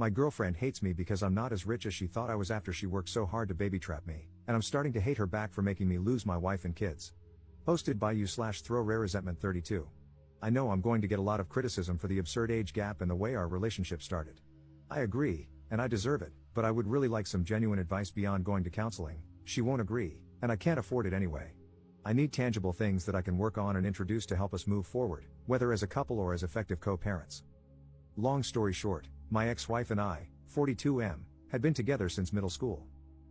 My girlfriend hates me because I'm not as rich as she thought I was after she worked so hard to baby trap me, and I'm starting to hate her back for making me lose my wife and kids. Posted by you/throwrareresentment32. I know I'm going to get a lot of criticism for the absurd age gap and the way our relationship started. I agree, and I deserve it, but I would really like some genuine advice beyond going to counseling. She won't agree, and I can't afford it anyway. I need tangible things that I can work on and introduce to help us move forward, whether as a couple or as effective co-parents. Long story short, my ex-wife and I, 42M, had been together since middle school.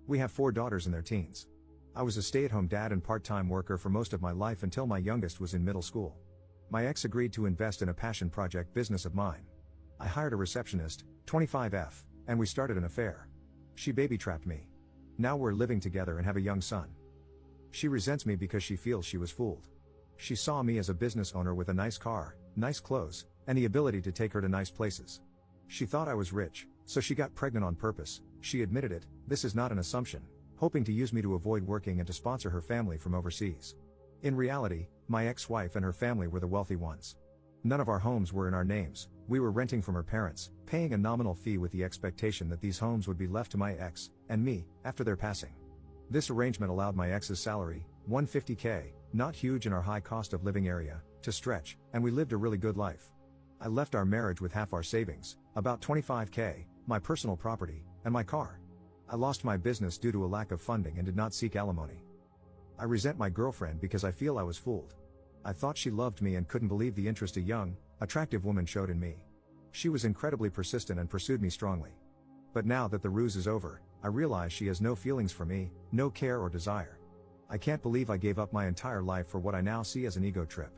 We have 4 daughters in their teens. I was a stay-at-home dad and part-time worker for most of my life until my youngest was in middle school. My ex agreed to invest in a passion project business of mine. I hired a receptionist, 25F, and we started an affair. She baby-trapped me. Now we're living together and have a young son. She resents me because she feels she was fooled. She saw me as a business owner with a nice car, nice clothes, and the ability to take her to nice places. She thought I was rich, so she got pregnant on purpose. She admitted it, this is not an assumption, hoping to use me to avoid working and to sponsor her family from overseas. In reality, my ex-wife and her family were the wealthy ones. None of our homes were in our names, we were renting from her parents, paying a nominal fee with the expectation that these homes would be left to my ex, and me, after their passing. This arrangement allowed my ex's salary, $150K, not huge in our high cost of living area, to stretch, and we lived a really good life. I left our marriage with half our savings, about $25K, my personal property, and my car. I lost my business due to a lack of funding and did not seek alimony. I resent my girlfriend because I feel I was fooled. I thought she loved me and couldn't believe the interest a young, attractive woman showed in me. She was incredibly persistent and pursued me strongly. But now that the ruse is over, I realize she has no feelings for me, no care or desire. I can't believe I gave up my entire life for what I now see as an ego trip.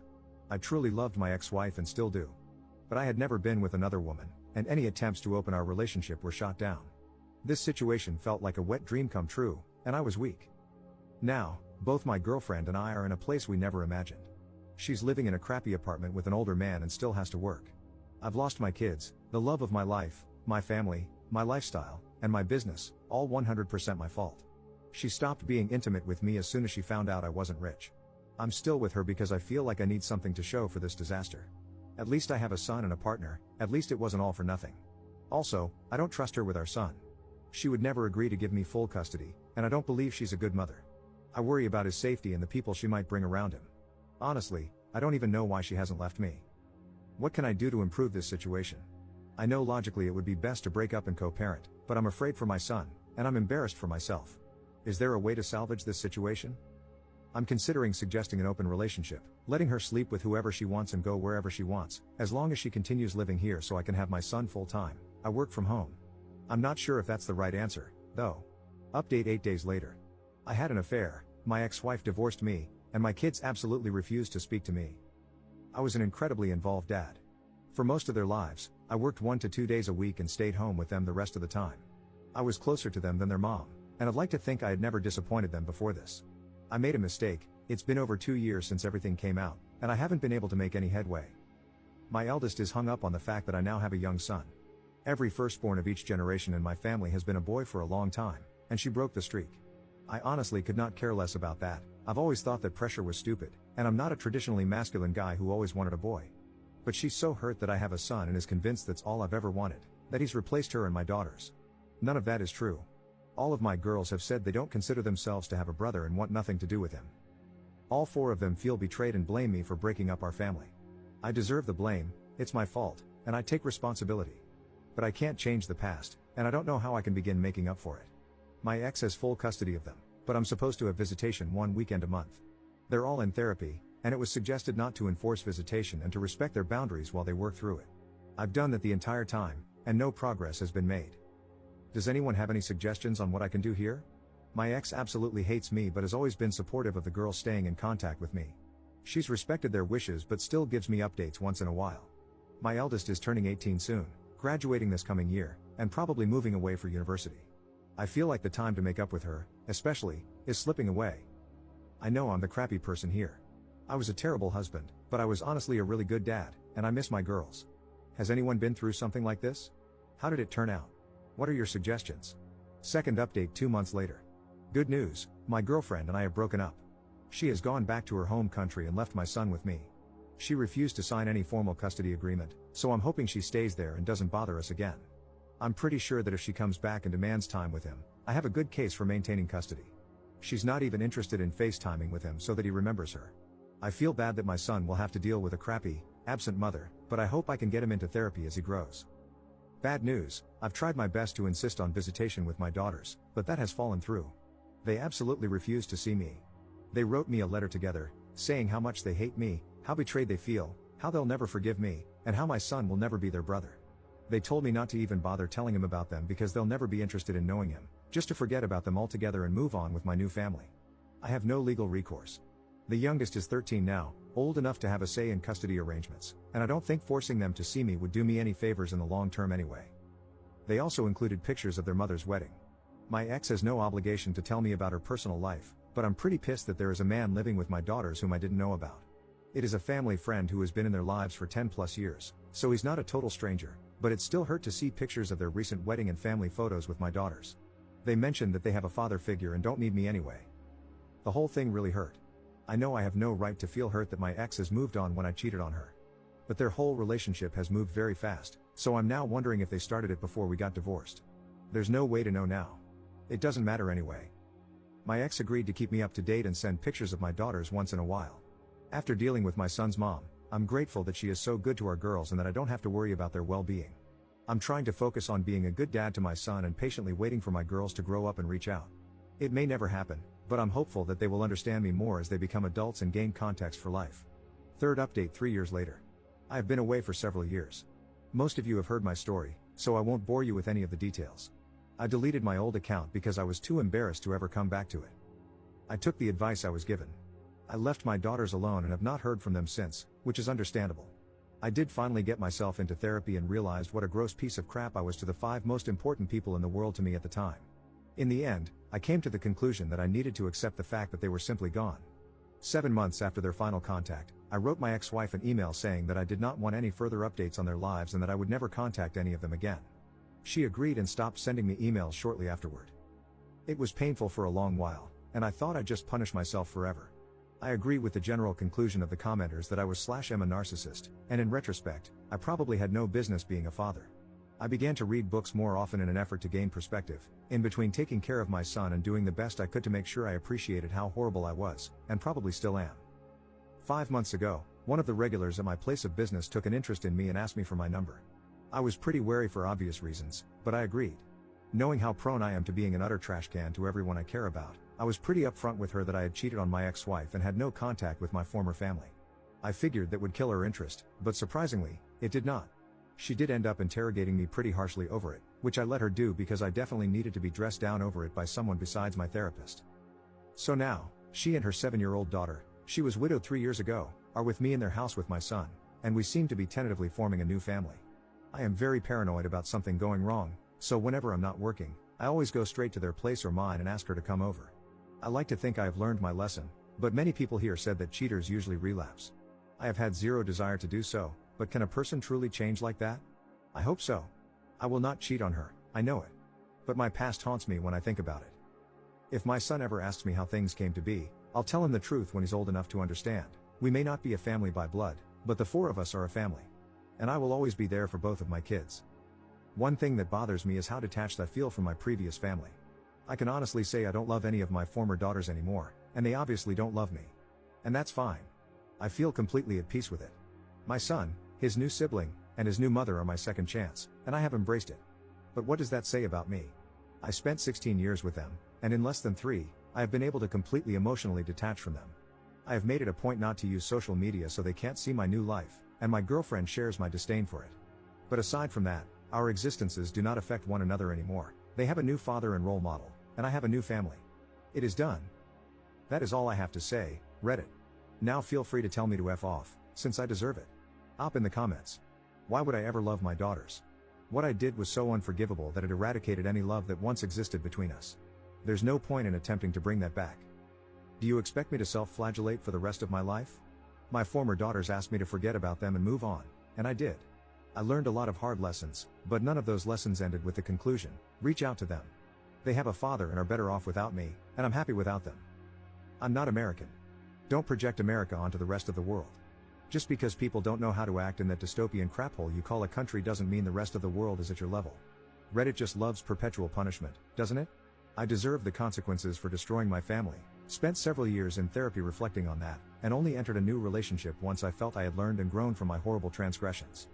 I truly loved my ex-wife and still do. But I had never been with another woman, and any attempts to open our relationship were shot down. This situation felt like a wet dream come true, and I was weak. Now, both my girlfriend and I are in a place we never imagined. She's living in a crappy apartment with an older man and still has to work. I've lost my kids, the love of my life, my family, my lifestyle, and my business, all 100% my fault. She stopped being intimate with me as soon as she found out I wasn't rich. I'm still with her because I feel like I need something to show for this disaster. At least I have a son and a partner, at least it wasn't all for nothing. Also, I don't trust her with our son. She would never agree to give me full custody, and I don't believe she's a good mother. I worry about his safety and the people she might bring around him. Honestly, I don't even know why she hasn't left me. What can I do to improve this situation? I know logically it would be best to break up and co-parent, but I'm afraid for my son, and I'm embarrassed for myself. Is there a way to salvage this situation? I'm considering suggesting an open relationship, letting her sleep with whoever she wants and go wherever she wants, as long as she continues living here so I can have my son full time. I work from home. I'm not sure if that's the right answer, though. Update 8 days later. I had an affair, my ex-wife divorced me, and my kids absolutely refused to speak to me. I was an incredibly involved dad. For most of their lives, I worked 1 to 2 days a week and stayed home with them the rest of the time. I was closer to them than their mom, and I'd like to think I had never disappointed them before this. I made a mistake, it's been over 2 years since everything came out, and I haven't been able to make any headway. My eldest is hung up on the fact that I now have a young son. Every firstborn of each generation in my family has been a boy for a long time, and she broke the streak. I honestly could not care less about that. I've always thought that pressure was stupid, and I'm not a traditionally masculine guy who always wanted a boy. But she's so hurt that I have a son and is convinced that's all I've ever wanted, that he's replaced her and my daughters. None of that is true. All of my girls have said they don't consider themselves to have a brother and want nothing to do with him. All 4 of them feel betrayed and blame me for breaking up our family. I deserve the blame, it's my fault, and I take responsibility. But I can't change the past, and I don't know how I can begin making up for it. My ex has full custody of them, but I'm supposed to have visitation 1 weekend a month. They're all in therapy, and it was suggested not to enforce visitation and to respect their boundaries while they work through it. I've done that the entire time, and no progress has been made. Does anyone have any suggestions on what I can do here? My ex absolutely hates me but has always been supportive of the girls staying in contact with me. She's respected their wishes but still gives me updates once in a while. My eldest is turning 18 soon, graduating this coming year, and probably moving away for university. I feel like the time to make up with her, especially, is slipping away. I know I'm the crappy person here. I was a terrible husband, but I was honestly a really good dad, and I miss my girls. Has anyone been through something like this? How did it turn out? What are your suggestions? Second update 2 months later. Good news, my girlfriend and I have broken up. She has gone back to her home country and left my son with me. She refused to sign any formal custody agreement, so I'm hoping she stays there and doesn't bother us again. I'm pretty sure that if she comes back and demands time with him, I have a good case for maintaining custody. She's not even interested in FaceTiming with him so that he remembers her. I feel bad that my son will have to deal with a crappy, absent mother, but I hope I can get him into therapy as he grows. Bad news, I've tried my best to insist on visitation with my daughters, but that has fallen through. They absolutely refuse to see me. They wrote me a letter together, saying how much they hate me, how betrayed they feel, how they'll never forgive me, and how my son will never be their brother. They told me not to even bother telling him about them because they'll never be interested in knowing him, just to forget about them altogether and move on with my new family. I have no legal recourse. The youngest is 13 now, old enough to have a say in custody arrangements, and I don't think forcing them to see me would do me any favors in the long term anyway. They also included pictures of their mother's wedding. My ex has no obligation to tell me about her personal life, but I'm pretty pissed that there is a man living with my daughters whom I didn't know about. It is a family friend who has been in their lives for 10 plus years, so he's not a total stranger, but it still hurt to see pictures of their recent wedding and family photos with my daughters. They mentioned that they have a father figure and don't need me anyway. The whole thing really hurt. I know I have no right to feel hurt that my ex has moved on when I cheated on her. But their whole relationship has moved very fast, so I'm now wondering if they started it before we got divorced. There's no way to know now. It doesn't matter anyway. My ex agreed to keep me up to date and send pictures of my daughters once in a while. After dealing with my son's mom, I'm grateful that she is so good to our girls and that I don't have to worry about their well-being. I'm trying to focus on being a good dad to my son and patiently waiting for my girls to grow up and reach out. It may never happen, but I'm hopeful that they will understand me more as they become adults and gain context for life. Third update 3 years later. I have been away for several years. Most of you have heard my story, so I won't bore you with any of the details. I deleted my old account because I was too embarrassed to ever come back to it. I took the advice I was given. I left my daughters alone and have not heard from them since, which is understandable. I did finally get myself into therapy and realized what a gross piece of crap I was to the 5 most important people in the world to me at the time. In the end, I came to the conclusion that I needed to accept the fact that they were simply gone. 7 months after their final contact, I wrote my ex-wife an email saying that I did not want any further updates on their lives and that I would never contact any of them again. She agreed and stopped sending me emails shortly afterward. It was painful for a long while, and I thought I'd just punish myself forever. I agree with the general conclusion of the commenters that I was/am a narcissist, and in retrospect, I probably had no business being a father. I began to read books more often in an effort to gain perspective, in between taking care of my son and doing the best I could to make sure I appreciated how horrible I was, and probably still am. 5 months ago, one of the regulars at my place of business took an interest in me and asked me for my number. I was pretty wary for obvious reasons, but I agreed. Knowing how prone I am to being an utter trash can to everyone I care about, I was pretty upfront with her that I had cheated on my ex-wife and had no contact with my former family. I figured that would kill her interest, but surprisingly, it did not. She did end up interrogating me pretty harshly over it, which I let her do because I definitely needed to be dressed down over it by someone besides my therapist. So now, she and her 7-year-old daughter, she was widowed 3 years ago, are with me in their house with my son, and we seem to be tentatively forming a new family. I am very paranoid about something going wrong, so whenever I'm not working, I always go straight to their place or mine and ask her to come over. I like to think I have learned my lesson, but many people here said that cheaters usually relapse. I have had zero desire to do so, but can a person truly change like that? I hope so. I will not cheat on her, I know it. But my past haunts me when I think about it. If my son ever asks me how things came to be, I'll tell him the truth when he's old enough to understand. We may not be a family by blood, but the 4 of us are a family. And I will always be there for both of my kids. One thing that bothers me is how detached I feel from my previous family. I can honestly say I don't love any of my former daughters anymore, and they obviously don't love me. And that's fine. I feel completely at peace with it. My son, his new sibling, and his new mother are my second chance, and I have embraced it. But what does that say about me? I spent 16 years with them, and in less than 3, I have been able to completely emotionally detach from them. I have made it a point not to use social media so they can't see my new life, and my girlfriend shares my disdain for it. But aside from that, our existences do not affect one another anymore. They have a new father and role model, and I have a new family. It is done. That is all I have to say, Reddit. Now feel free to tell me to F off, since I deserve it. Op in the comments. Why would I ever love my daughters? What I did was so unforgivable that it eradicated any love that once existed between us. There's no point in attempting to bring that back. Do you expect me to self-flagellate for the rest of my life? My former daughters asked me to forget about them and move on, and I did. I learned a lot of hard lessons, but none of those lessons ended with the conclusion, reach out to them. They have a father and are better off without me, and I'm happy without them. I'm not American. Don't project America onto the rest of the world. Just because people don't know how to act in that dystopian craphole you call a country doesn't mean the rest of the world is at your level. Reddit just loves perpetual punishment, doesn't it? I deserve the consequences for destroying my family. Spent several years in therapy reflecting on that, and only entered a new relationship once I felt I had learned and grown from my horrible transgressions.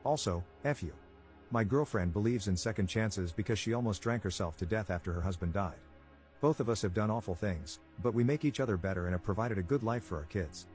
Also, F you. My girlfriend believes in second chances because she almost drank herself to death after her husband died. Both of us have done awful things, but we make each other better and have provided a good life for our kids.